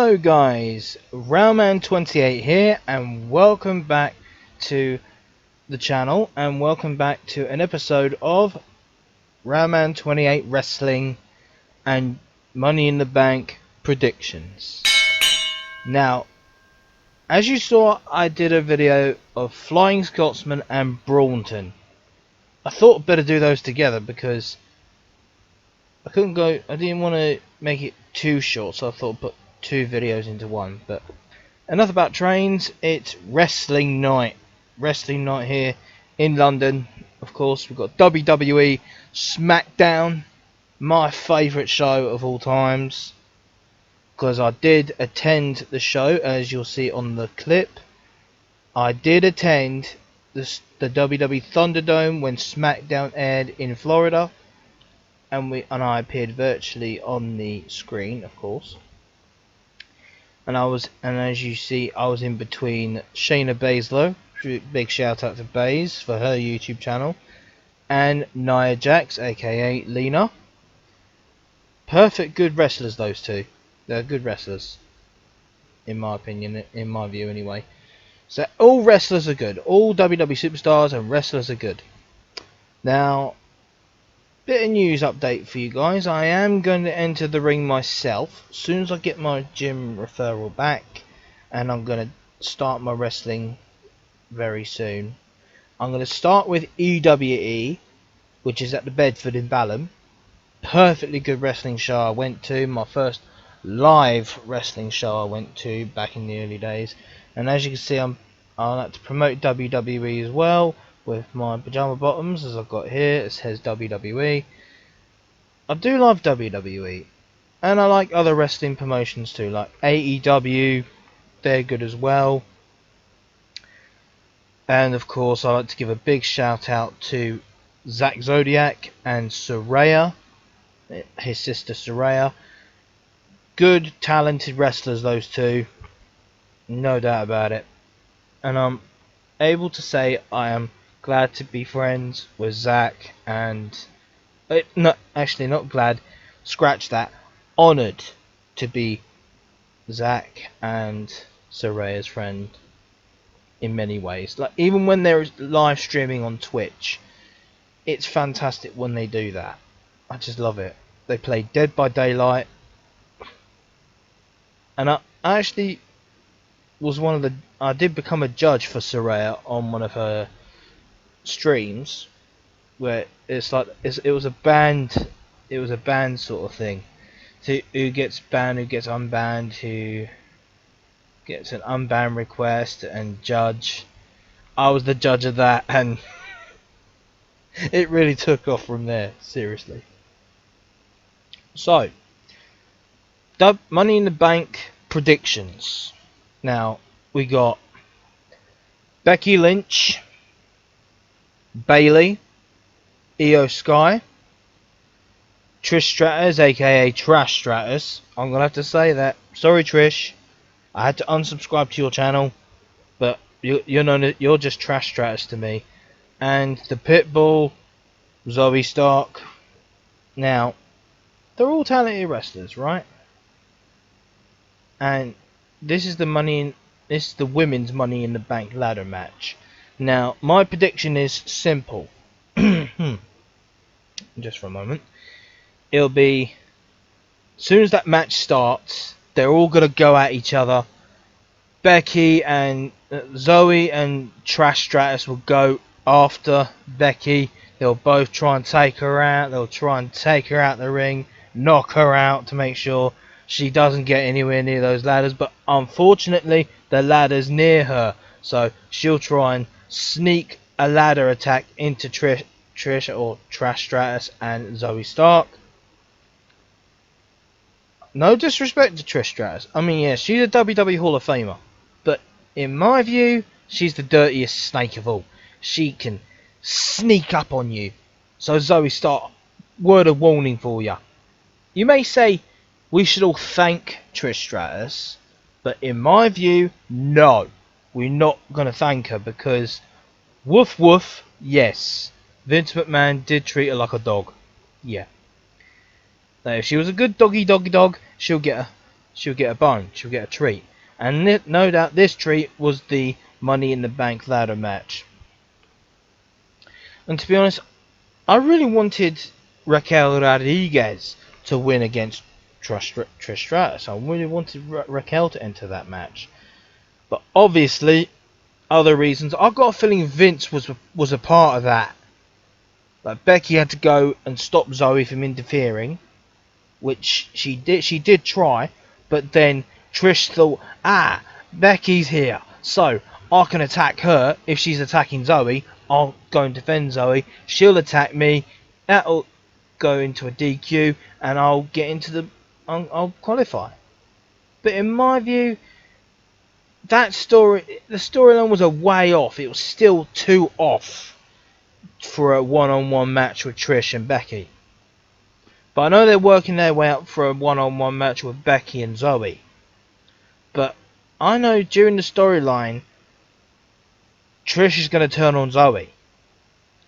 Hello guys, Railman28 here, and welcome back to the channel, and welcome back to an episode of Railman28 Wrestling and Money in the Bank predictions. Now, as you saw, I did a video of Flying Scotsman and Braunton. I thought I'd better do those together because I didn't want to make it too short, so I thought I'd put two videos into one. But enough about trains. It's wrestling night here in London. Of course, we've got WWE SmackDown, my favourite show of all times, because I did attend the show, as you'll see on the clip. I did attend the WWE Thunderdome when SmackDown aired in Florida, and I appeared virtually on the screen, of course. And as you see, I was in between Shayna Baszler, big shout out to Baze for her YouTube channel, and Nia Jax, aka Lena. Perfect good wrestlers, those two. They're good wrestlers, in my opinion, in my view anyway. So all wrestlers are good. All WWE superstars and wrestlers are good. Now, bit of news update for you guys. I am going to enter the ring myself as soon as I get my gym referral back, and I'm going to start my wrestling very soon. I'm going to start with EWE, which is at the Bedford in Balham. Perfectly good wrestling show I went to. My first live wrestling show I went to back in the early days. And as you can see, I like to promote WWE as well with my pajama bottoms, as I've got here. It says WWE. I do love WWE, and I like other wrestling promotions too, like AEW. They're good as well. And of course, I like to give a big shout out to Zack Zodiac and Saraya, his sister Saraya. Good, talented wrestlers, those two, no doubt about it. And I'm able to say I am glad to be friends with Zack, and not glad, scratch that, honoured to be Zack and Saraya's friend in many ways. Like, even when they're live streaming on Twitch, it's fantastic when they do that. I just love it. They play Dead by Daylight, and I actually was I did become a judge for Saraya on one of her streams, where it's like it was a band sort of thing. So who gets banned, who gets unbanned, who gets an unban request, and judge. I was the judge of that, and it really took off from there, seriously. So, Money in the Bank predictions. Now, we got Becky Lynch, Bailey, Io Sky, Trish Stratus, aka Trash Stratus. I'm gonna have to say that. Sorry, Trish. I had to unsubscribe to your channel, but you're just Trash Stratus to me. And the Pitbull, Zoe Stark. Now, they're all talented wrestlers, right? And this is the women's Money in the Bank ladder match. Now, my prediction is simple. Just for a moment. It'll be, as soon as that match starts, they're all going to go at each other. Becky and Zoe and Trash Stratus will go after Becky. They'll both try and take her out. They'll try and take her out the ring, knock her out to make sure she doesn't get anywhere near those ladders. But unfortunately, the ladder's near her, so she'll try and sneak a ladder attack into Trish or Trash Stratus and Zoe Stark. No disrespect to Trish Stratus. I mean, yeah, she's a WWE Hall of Famer, but in my view, she's the dirtiest snake of all. She can sneak up on you. So Zoe Stark, word of warning for you. You may say we should all thank Trish Stratus, but in my view, no. We're not going to thank her, because woof woof, yes, Vince McMahon did treat her like a dog. Yeah. Now, if she was a good dog, she'll get she'll get a bone, she'll get a treat. And no doubt this treat was the Money in the Bank ladder match. And to be honest, I really wanted Raquel Rodriguez to win against Trish Stratus. I really wanted Raquel to enter that match. But obviously, other reasons. I've got a feeling Vince was a part of that. Like Becky had to go and stop Zoe from interfering, which she did. She did try, but then Trish thought, Becky's here, so I can attack her. If she's attacking Zoe, I'll go and defend Zoe. She'll attack me. That'll go into a DQ, and I'll get into I'll qualify. But in my view, the storyline was a way off. It was still too off for a one-on-one match with Trish and Becky. But I know they're working their way up for a one-on-one match with Becky and Zoe. But I know during the storyline, Trish is going to turn on Zoe.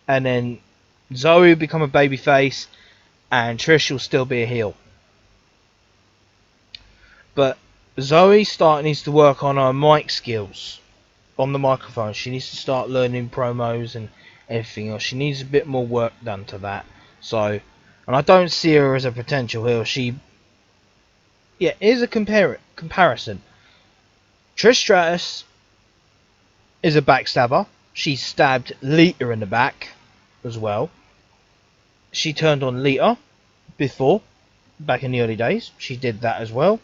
And then Zoe will become a babyface, and Trish will still be a heel. But Zoe needs to work on her mic skills on the microphone. She needs to start learning promos and everything else. She needs a bit more work done to that. So, and I don't see her as a potential heel. Here's a comparison. Trish Stratus is a backstabber. She stabbed Lita in the back as well. She turned on Lita before, back in the early days. She did that as well.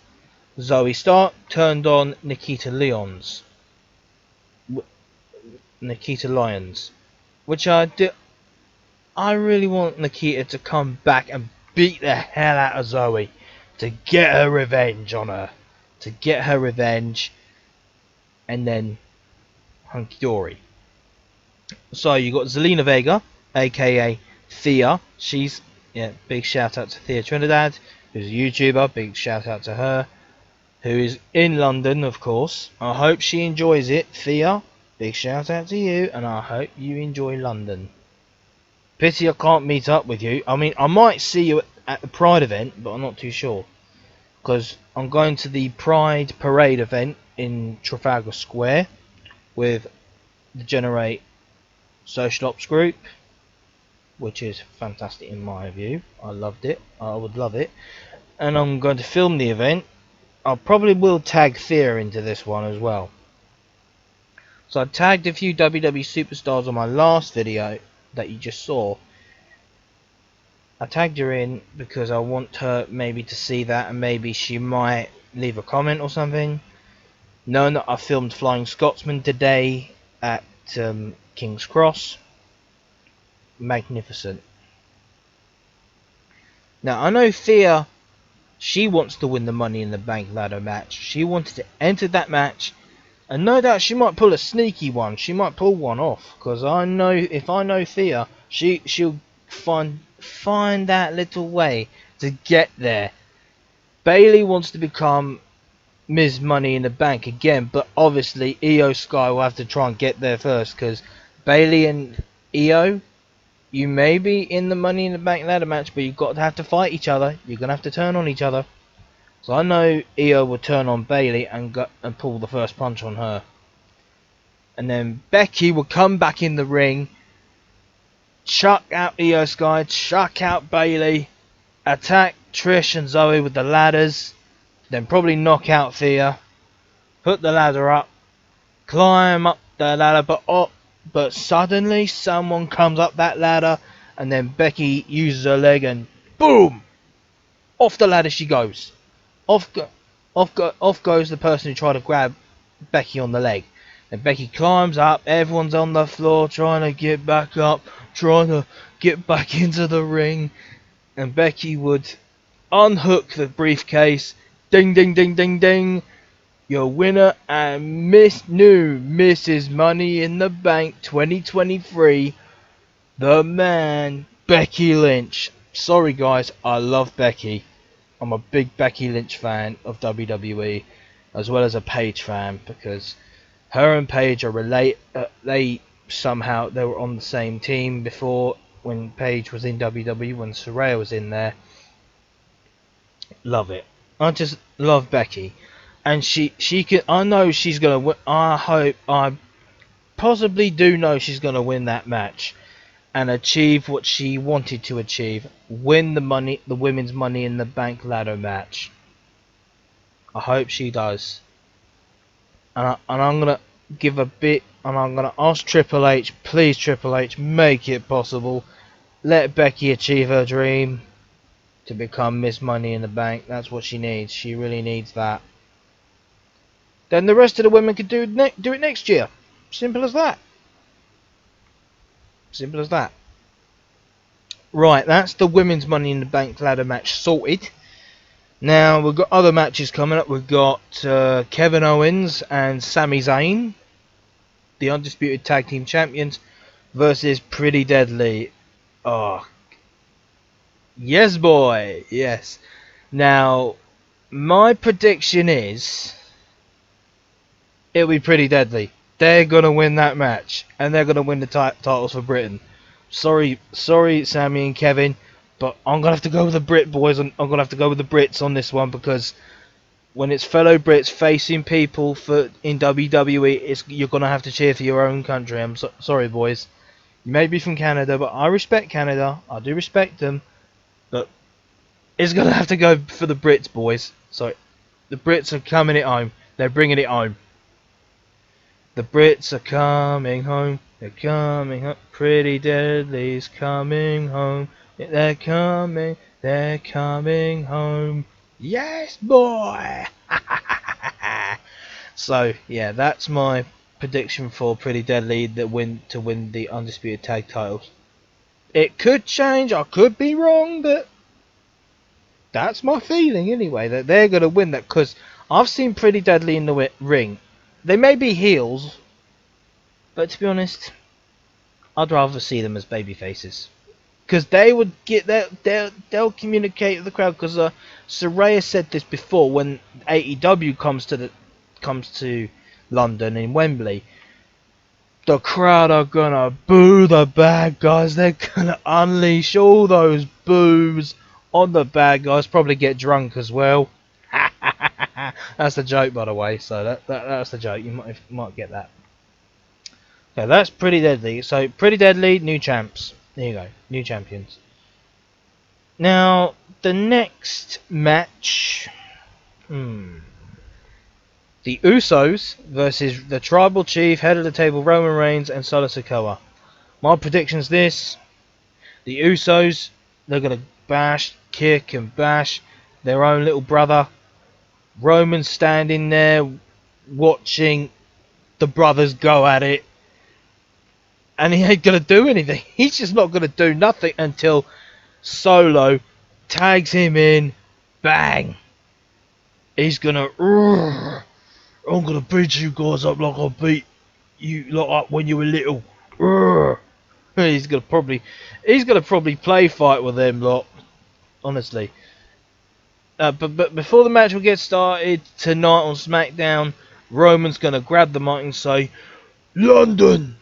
Zoe Stark turned on Nikita Lyons, which I really want Nikita to come back and beat the hell out of Zoe to get her revenge on her, and then hunky dory. So you got Zelina Vega, aka Thea. She's big shout out to Thea Trinidad, who's a YouTuber. Big shout out to her, who is in London, of course. I hope she enjoys it. Thea, big shout out to you, and I hope you enjoy London. Pity I can't meet up with you. I mean, I might see you at the Pride event, but I'm not too sure, because I'm going to the Pride Parade event in Trafalgar Square with the Generate Social Ops group, which is fantastic in my view. I loved it. I would love it. And I'm going to film the event. I probably will tag Thea into this one as well. So I tagged a few WWE superstars on my last video that you just saw. I tagged her in because I want her maybe to see that, and maybe she might leave a comment or something. Knowing that I filmed Flying Scotsman today at King's Cross. Magnificent. Now I know Thea, she wants to win the Money in the Bank ladder match. She wanted to enter that match, and no doubt she might pull a sneaky one. She might pull one off, because I know, if I know Thea, she'll find that little way to get there. Bayley wants to become Ms. Money in the Bank again, but obviously Io Sky will have to try and get there first, because Bayley and Io, you may be in the Money in the Bank ladder match, but you've got to have to fight each other. You're going to have to turn on each other. So I know Io will turn on Bayley and pull the first punch on her. And then Becky will come back in the ring, chuck out Io Sky, chuck out Bayley, attack Trish and Zoe with the ladders, then probably knock out Thea, put the ladder up, climb up the ladder, but suddenly someone comes up that ladder, and then Becky uses her leg and boom! Off the ladder she goes. Off goes the person who tried to grab Becky on the leg. And Becky climbs up, everyone's on the floor trying to get back up, trying to get back into the ring. And Becky would unhook the briefcase. Ding, ding, ding, ding, ding. Your winner and Mrs. Money in the Bank 2023, the man, Becky Lynch. Sorry guys, I love Becky. I'm a big Becky Lynch fan of WWE, as well as a Paige fan, because her and Paige are they were on the same team before, when Paige was in WWE, when Saraya was in there. Love it. I just love Becky, and she can. I know she's gonna win. I possibly do know she's gonna win that match and achieve what she wanted to achieve. Win the women's Money in the Bank ladder match. I hope she does. And I'm gonna give a bit, and I'm gonna ask Triple H, please Triple H, make it possible. Let Becky achieve her dream to become Miss Money in the Bank. That's what she needs. She really needs that. Then the rest of the women could do it next year. Simple as that. Simple as that. Right, that's the women's Money in the Bank ladder match sorted. Now we've got other matches coming up. We've got Kevin Owens and Sami Zayn, the undisputed tag team champions, versus Pretty Deadly. Oh, yes, boy, yes. Now, my prediction is it'll be Pretty Deadly. They're gonna win that match, and they're gonna win the titles for Britain. Sorry, Sammy and Kevin, but I'm gonna have to go with the Brit boys. I'm gonna have to go with the Brits on this one, because when it's fellow Brits facing people in WWE, you're gonna have to cheer for your own country. I'm sorry, boys. You may be from Canada, but I respect Canada. I do respect them, but it's gonna have to go for the Brits, boys. So the Brits are coming it home. They're bringing it home. The Brits are coming home. They're coming home. Pretty Deadly's coming home. They're coming home. Yes, boy. So yeah, that's my prediction for Pretty Deadly to win the undisputed tag titles. It could change. I could be wrong, but that's my feeling anyway. That they're gonna win that, because I've seen Pretty Deadly in the ring. They may be heels, but to be honest, I'd rather see them as baby faces, because they would get they'll communicate with the crowd. Because Saraya said this before, when AEW comes to London in Wembley, the crowd are gonna boo the bad guys. They're gonna unleash all those boos on the bad guys. Probably get drunk as well. That's the joke, by the way. So that's the joke. You might get that. Okay, that's Pretty Deadly. So Pretty Deadly, new champs. There you go, new champions. Now the next match, the Usos versus the Tribal Chief, head of the table Roman Reigns and Solo Sikoa. My prediction's this: the Usos, they're gonna kick and bash their own little brother. Roman's standing there watching the brothers go at it, and he ain't gonna do anything. He's just not gonna do nothing until Solo tags him in. Bang! He's gonna, I'm gonna beat you guys up like I beat you lot up when you were little. He's gonna probably play fight with them lot, honestly. But before the match will get started tonight on SmackDown, Roman's gonna grab the mic and say, "London,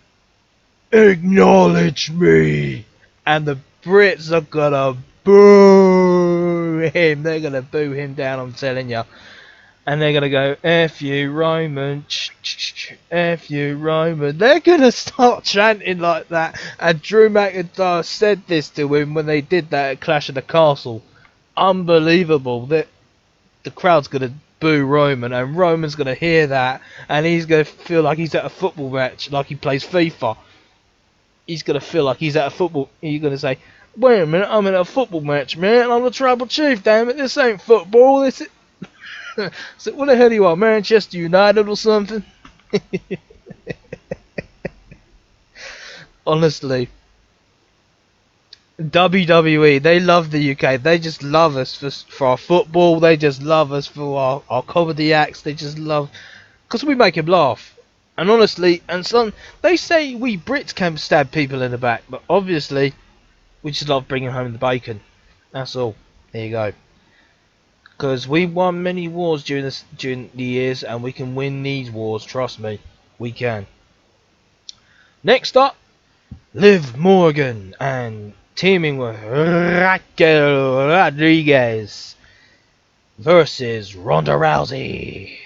acknowledge me," and the Brits are gonna boo him. They're gonna boo him down, I'm telling you. And they're gonna go, "F you, Roman, F you, Roman." They're gonna start chanting like that. And Drew McIntyre said this to him when they did that at Clash of the Castle. Unbelievable. That the crowd's gonna boo Roman, and Roman's gonna hear that, and he's gonna feel like he's at a football match, like he plays FIFA. He's gonna feel like he's at a football. He's gonna say, "Wait a minute, I'm in a football match, man. I'm the Tribal Chief. Damn it, this ain't football. This is." So what the hell are you are, Manchester United or something? Honestly, WWE, they love the UK. They just love us for our football. They just love us for our comedy acts. They just love, because we make them laugh. And honestly, they say we Brits can stab people in the back, but obviously we just love bringing home the bacon. That's all. There you go. Because we won many wars during the years, and we can win these wars. Trust me, we can. Next up, Liv Morgan and teaming with Raquel Rodriguez. versus Ronda Rousey.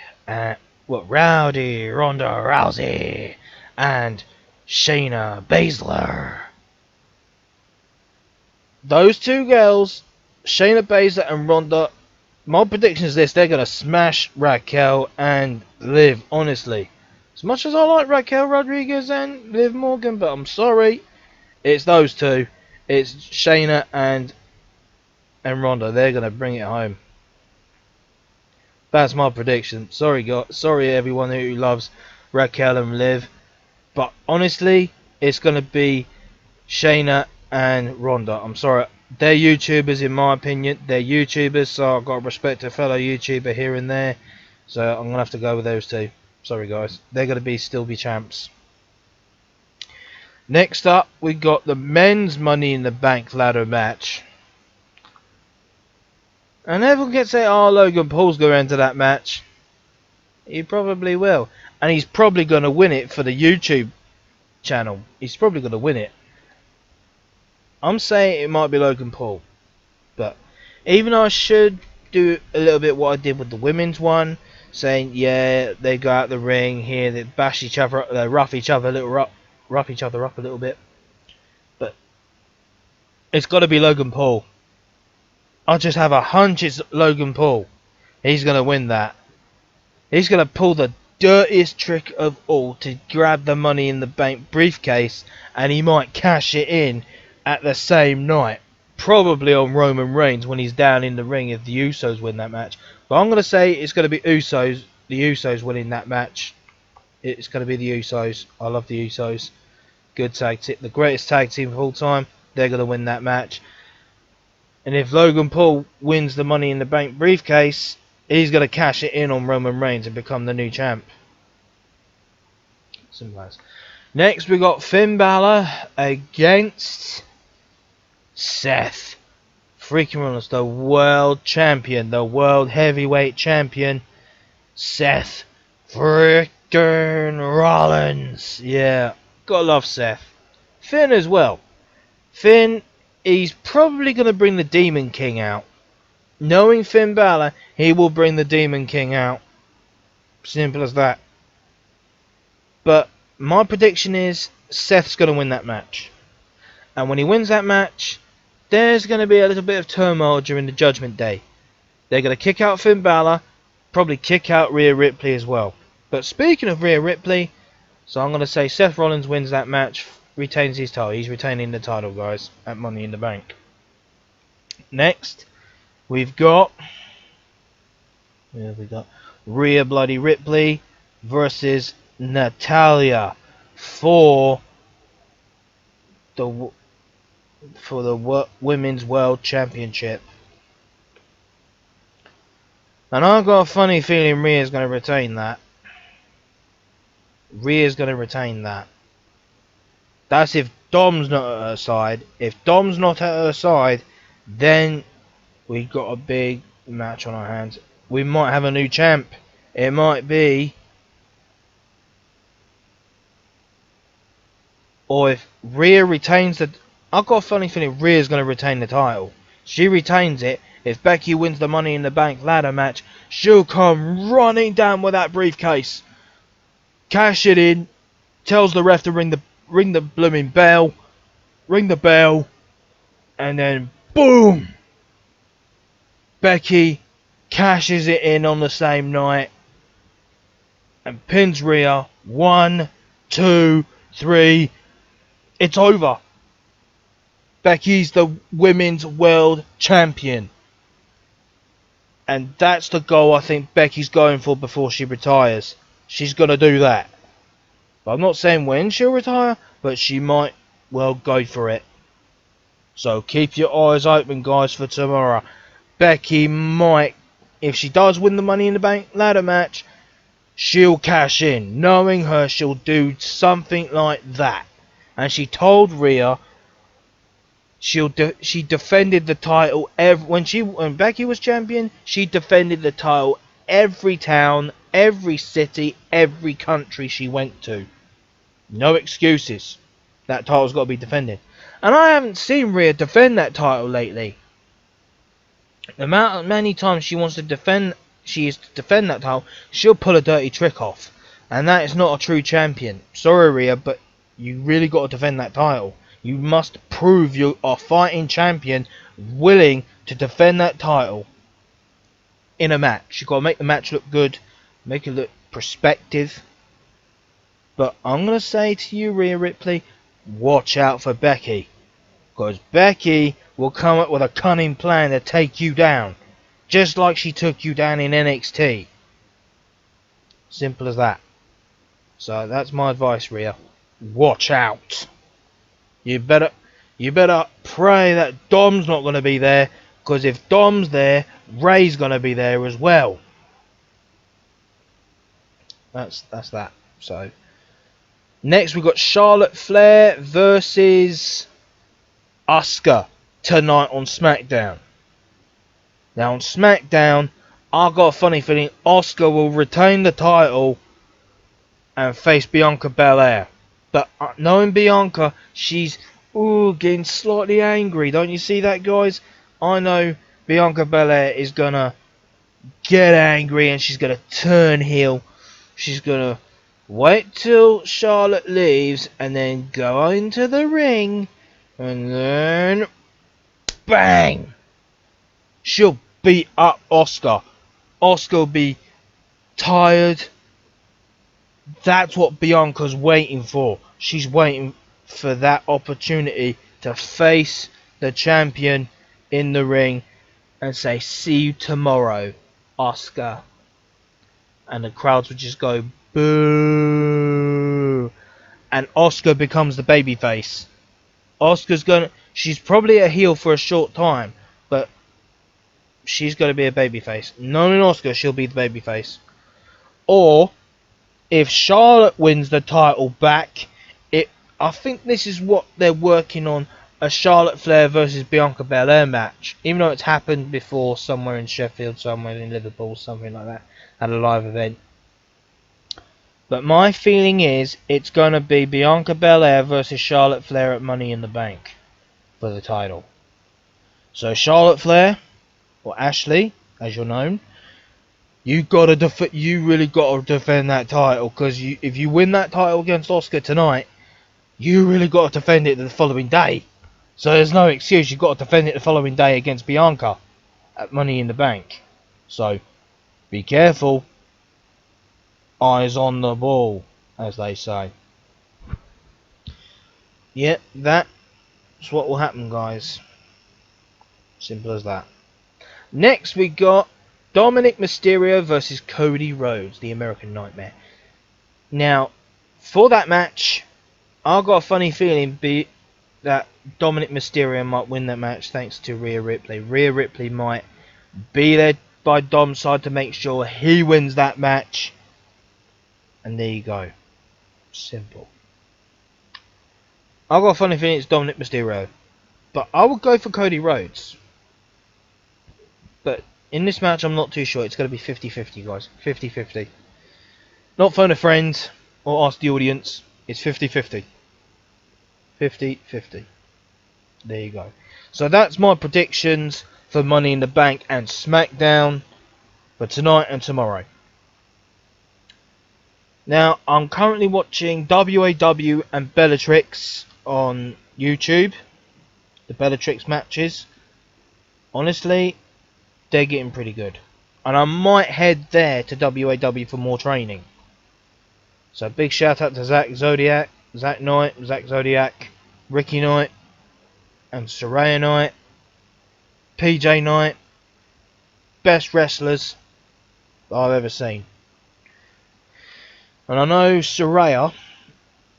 Rowdy Ronda Rousey and Shayna Baszler. Those two girls, Shayna Baszler and Ronda, my prediction is this: they're going to smash Raquel and Liv, honestly. As much as I like Raquel Rodriguez and Liv Morgan, but I'm sorry, it's those two. It's Shayna and Ronda. They're going to bring it home. That's my prediction. Sorry everyone who loves Raquel and Liv, but honestly, it's going to be Shayna and Ronda. I'm sorry. They're YouTubers in my opinion. They're YouTubers, so I've got to respect a fellow YouTuber here and there. So I'm going to have to go with those two. Sorry guys. They're going to still be champs. Next up, we got the men's Money in the Bank ladder match. And everyone can say, oh, Logan Paul's going to enter that match. He probably will. And he's probably going to win it for the YouTube channel. He's probably going to win it. I'm saying it might be Logan Paul. But even though I should do a little bit what I did with the women's one, saying, yeah, they go out the ring here, they bash each other, they rough each other up a little bit. But it's got to be Logan Paul. I just have a hunch it's Logan Paul. He's going to win that. He's going to pull the dirtiest trick of all to grab the Money in the Bank briefcase, and he might cash it in at the same night. Probably on Roman Reigns when he's down in the ring if the Usos win that match. But I'm going to say it's going to be the Usos winning that match. It's going to be the Usos. I love the Usos. Good tag team. The greatest tag team of all time. They're going to win that match. And if Logan Paul wins the Money in the Bank briefcase, he's going to cash it in on Roman Reigns and become the new champ. Simple as. Next we got Finn Balor against Seth freaking Rollins, the world champion, the world heavyweight champion, Seth freaking Rollins. Yeah, gotta love Seth. Finn as well. Finn, he's probably going to bring the Demon King out. Knowing Finn Balor, he will bring the Demon King out. Simple as that. But my prediction is Seth's going to win that match. And when he wins that match, there's going to be a little bit of turmoil during the Judgment Day. They're going to kick out Finn Balor, probably kick out Rhea Ripley as well. But speaking of Rhea Ripley, so I'm going to say Seth Rollins wins that match, retains his title. He's retaining the title, guys, at Money in the Bank. Next, we've got Rhea Bloody Ripley versus Natalya for the Women's World Championship. And I've got a funny feeling Rhea's going to retain that. Rhea's going to retain that. That's if Dom's not at her side. If Dom's not at her side, then we've got a big match on our hands. We might have a new champ. It might be... Or if Rhea retains the... I've got a funny feeling Rhea's going to retain the title. She retains it. If Becky wins the Money in the Bank ladder match, she'll come running down with that briefcase. Cash it in. Tells the ref to ring the blooming bell. Ring the bell. And then boom! Becky cashes it in on the same night. And pins Rhea. 1, 2, 3. It's over. Becky's the Women's World Champion. And that's the goal I think Becky's going for before she retires. She's going to do that. But I'm not saying when she'll retire, but she might well go for it. So keep your eyes open, guys, for tomorrow. Becky might, if she does win the Money in the Bank ladder match, she'll cash in. Knowing her, she'll do something like that. And she told Rhea she defended the title when Becky was champion. She defended the title every town, every city, every country she went to. No excuses. That title's got to be defended. And I haven't seen Rhea defend that title lately. The amount many times she is to defend that title, she'll pull a dirty trick off, and that is not a true champion. Sorry, Rhea, but you really got to defend that title. You must prove you are fighting champion, willing to defend that title in a match. You got to make the match look good, make it look prospective. But I'm gonna say to you, Rhea Ripley, watch out for Becky. Because Becky will come up with a cunning plan to take you down. Just like she took you down in NXT. Simple as that. So that's my advice, Rhea. Watch out. You better pray that Dom's not going to be there. Because if Dom's there, Ray's going to be there as well. That's that. So next we've got Charlotte Flair versus Asuka tonight on SmackDown. Now on SmackDown, I got a funny feeling Asuka will retain the title and face Bianca Belair. But knowing Bianca, she's getting slightly angry. Don't you see that, guys? I know Bianca Belair is gonna get angry and she's gonna turn heel. She's gonna wait till Charlotte leaves and then go into the ring. And then, bang! She'll beat up Asuka. Asuka will be tired. That's what Bianca's waiting for. She's waiting for that opportunity to face the champion in the ring and say, "See you tomorrow, Asuka." And the crowds would just go, boo. And Asuka becomes the babyface. She's probably a heel for a short time, but she's going to be a babyface. Knowing Asuka, she'll be the babyface. Or, if Charlotte wins the title back, I think this is what they're working on, a Charlotte Flair versus Bianca Belair match. Even though it's happened before somewhere in Sheffield, somewhere in Liverpool, something like that, at a live event. But my feeling is, it's going to be Bianca Belair versus Charlotte Flair at Money in the Bank for the title. So Charlotte Flair, or Ashley, as you're known, you really got to defend that title, because if you win that title against Asuka tonight, you really got to defend it the following day. So there's no excuse. You've got to defend it the following day against Bianca at Money in the Bank. So be careful. Eyes on the ball, as they say. Yeah, that's what will happen, guys. Simple as that. Next we got Dominic Mysterio versus Cody Rhodes, the American Nightmare. Now, for that match, I've got a funny feeling that Dominic Mysterio might win that match thanks to Rhea Ripley. Rhea Ripley might be there by Dom's side to make sure he wins that match. And there you go. Simple. I've got a funny feeling it's Dominic Mysterio. But I would go for Cody Rhodes. But in this match, I'm not too sure. It's going to be 50-50, guys. 50-50. Not phone a friend or ask the audience. It's 50-50. 50-50. There you go. So that's my predictions for Money in the Bank and SmackDown for tonight and tomorrow. Now, I'm currently watching WAW and Bellatrix on YouTube. The Bellatrix matches. Honestly, they're getting pretty good. And I might head there to WAW for more training. So big shout out to Zack Zodiac, Ricky Knight, and Saraya Knight, PJ Knight. Best wrestlers I've ever seen. And I know Saraya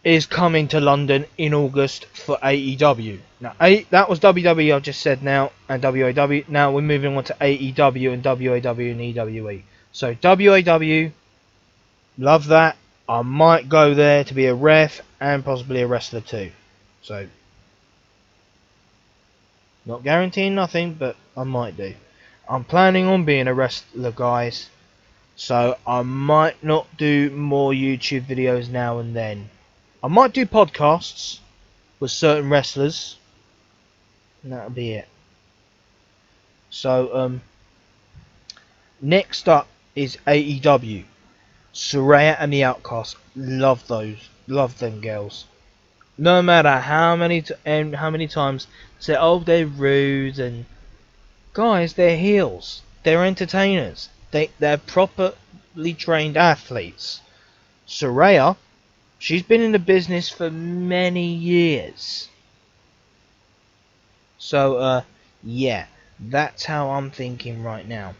is coming to London in August for AEW. Now, that was WWE I've just said now, and WAW. Now we're moving on to AEW and WAW and EWE. So WAW, love that. I might go there to be a ref and possibly a wrestler too. So, not guaranteeing nothing, but I might do. I'm planning on being a wrestler, guys. So I might not do more YouTube videos now and then. I might do podcasts with certain wrestlers. And that'll be it. So next up is AEW. Saraya and the Outcasts. Love those. Love them girls. No matter how many times they say, oh, they're rude, and guys, they're heels. They're entertainers. They're properly trained athletes. Saraya, she's been in the business for many years. So yeah, that's how I'm thinking right now.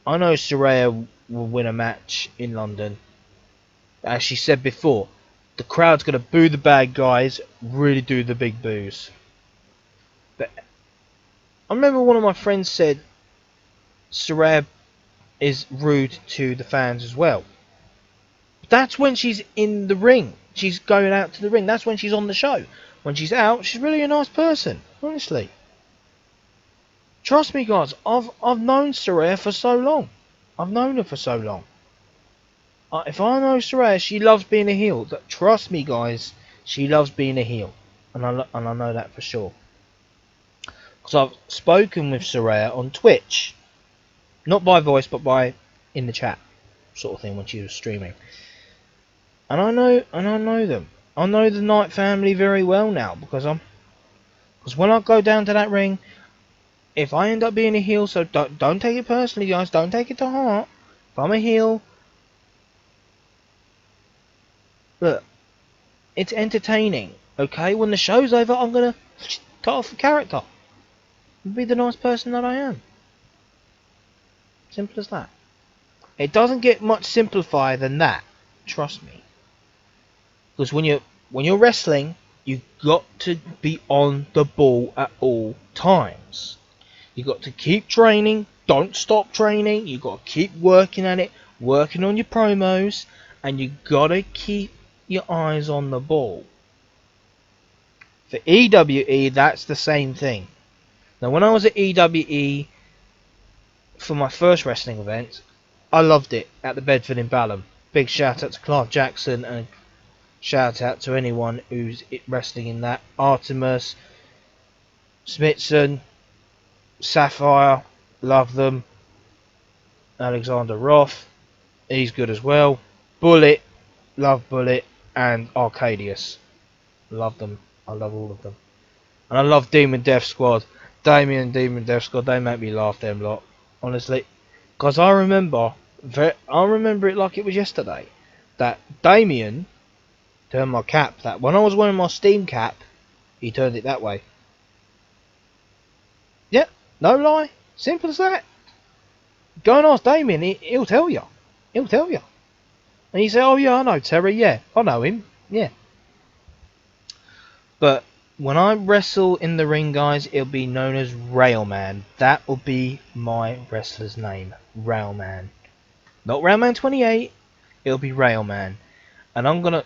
I know Saraya will win a match in London. As she said before, the crowd's going to boo the bad guys, really do the big boos. But I remember one of my friends said Saraya is rude to the fans as well. But that's when she's in the ring. She's going out to the ring. That's when she's on the show. When she's out, she's really a nice person. Honestly. Trust me, guys. I've known Saraya for so long. I've known her for so long. If I know Saraya, she loves being a heel. Trust me, guys. She loves being a heel. And I know that for sure. Because I've spoken with Saraya on Twitch. Not by voice, but by in the chat. Sort of thing, when she was streaming. And I know them. I know the Knight family very well now. Because when I go down to that ring, if I end up being a heel, so don't take it personally, guys. Don't take it to heart. If I'm a heel, look, it's entertaining. Okay, when the show's over, I'm gonna cut off the character. Be the nice person that I am. Simple as that. It doesn't get much simplifier than that. Trust me. Because when you're wrestling, you've got to be on the ball at all times. You've got to keep training. Don't stop training. You've got to keep working at it. Working on your promos. And you've got to keep your eyes on the ball. For EWE, that's the same thing. Now, when I was at EWE for my first wrestling event, I loved it at the Bedford in Balham. Big shout out to Clark Jackson and shout out to anyone who's wrestling in that. Artemis, Smithson, Sapphire, love them. Alexander Roth, he's good as well. Bullet, love Bullet, and Arcadius, love them. I love all of them. And I love Demon Death Squad. Damien and Demon Death Squad, they make me laugh, them lot. Honestly. Because I remember it like it was yesterday. That Damien turned my cap. That when I was wearing my Steam cap, he turned it that way. Yep, no lie. Simple as that. Go and ask Damien, he'll tell you. He'll tell you. And you say, oh yeah, I know Terry, yeah. I know him, yeah. But when I wrestle in the ring, guys, it'll be known as Railman. That will be my wrestler's name. Railman. Not Railman28. It'll be Railman. And I'm going to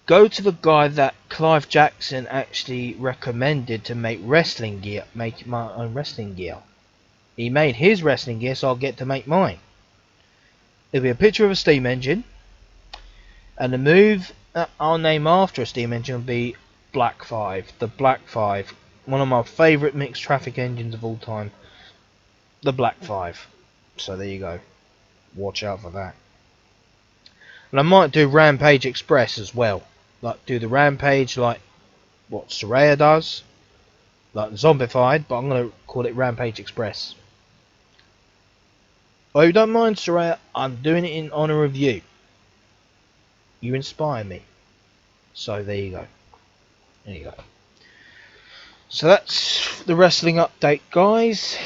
go to the guy that Clive Jackson actually recommended to make wrestling gear. Make my own wrestling gear. He made his wrestling gear, so I'll get to make mine. It'll be a picture of a steam engine. And the move that I'll name after a steam engine will be Black 5. The Black 5. One of my favourite mixed traffic engines of all time. The Black 5. So there you go. Watch out for that. And I might do Rampage Express as well. Like do the Rampage like what Saraya does. Like Zombified, but I'm going to call it Rampage Express. Oh, you don't mind, Saraya? I'm doing it in honour of you. You inspire me. So there you go. There you go. So that's the wrestling update, guys.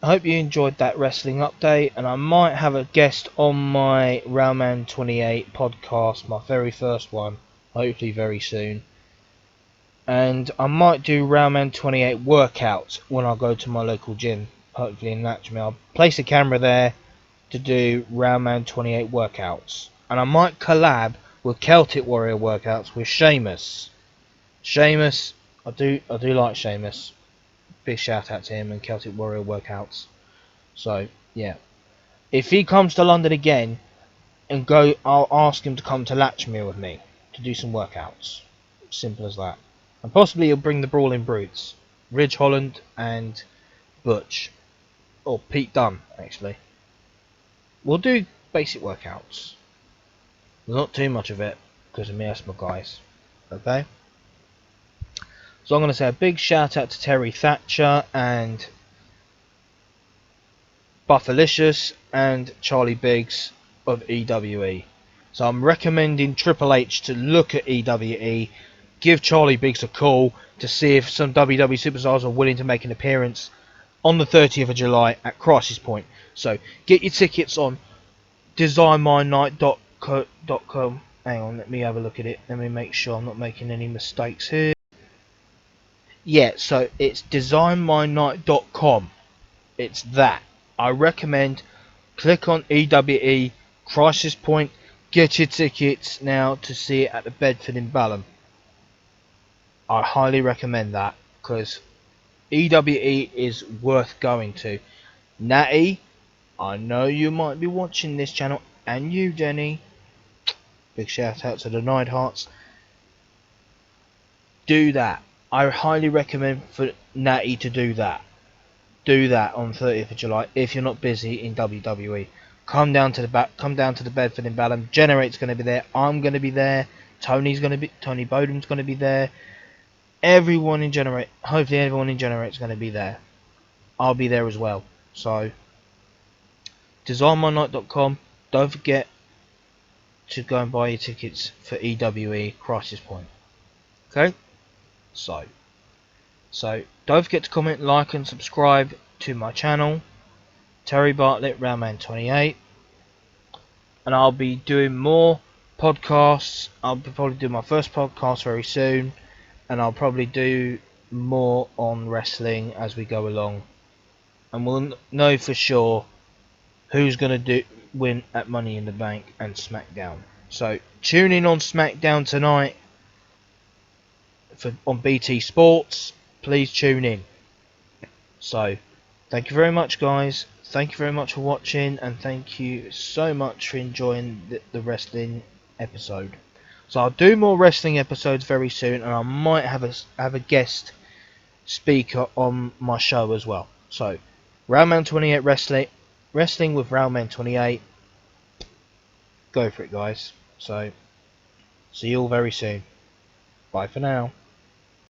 I hope you enjoyed that wrestling update, and I might have a guest on my Railman28 podcast, my very first one, hopefully very soon. And I might do Railman28 workouts when I go to my local gym, hopefully in Latchmere. I'll place a camera there to do Railman28 workouts. And I might collab with Celtic Warrior workouts with Sheamus. Sheamus, I do like Sheamus. Big shout out to him and Celtic Warrior workouts. So yeah, if he comes to London again and I'll ask him to come to Latchmere with me to do some workouts. Simple as that. And possibly he'll bring the Brawling Brutes, Ridge Holland and Butch, or Pete Dunne actually. We'll do basic workouts. Not too much of it, because of me asthma guys. Okay? So I'm going to say a big shout out to Terry Thatcher and Buffelicious and Charlie Biggs of EWE. So I'm recommending Triple H to look at EWE, give Charlie Biggs a call to see if some WWE superstars are willing to make an appearance on the 30th of July at Crisis Point. So get your tickets on designmynight.com. Hang on, let me have a look at it. Let me make sure I'm not making any mistakes here. Yeah, so it's designmynight.com. It's that. I recommend click on EWE Crisis Point. Get your tickets now to see it at the Bedford in Balham. I highly recommend that because EWE is worth going to. Natty, I know you might be watching this channel, and you, Denny. Big shout out to the Neidharts. Do that. I highly recommend for Natty to do that. Do that on 30th of July if you're not busy in WWE. Come down to the Bedford in Balham. Generate's going to be there. I'm going to be there. Tony Bowden's going to be there. Everyone in Generate. Hopefully everyone in Generate's going to be there. I'll be there as well. So designmynight.com. Don't forget to go and buy your tickets for EWE Crisis Point. Okay? So don't forget to comment, like and subscribe to my channel, Terry Bartlett Railman28, and I'll be doing more podcasts. I'll probably do my first podcast very soon, and I'll probably do more on wrestling as we go along, and we'll know for sure who's going to win at Money in the Bank and SmackDown. So tune in on SmackDown tonight on BT Sports. Please tune in. So thank you very much, guys. Thank you very much for watching, and thank you so much for enjoying the wrestling episode. So I'll do more wrestling episodes very soon, and I might have a guest speaker on my show as well. So Railman28 wrestling with Railman28. Go for it, guys. So see you all very soon. Bye for now.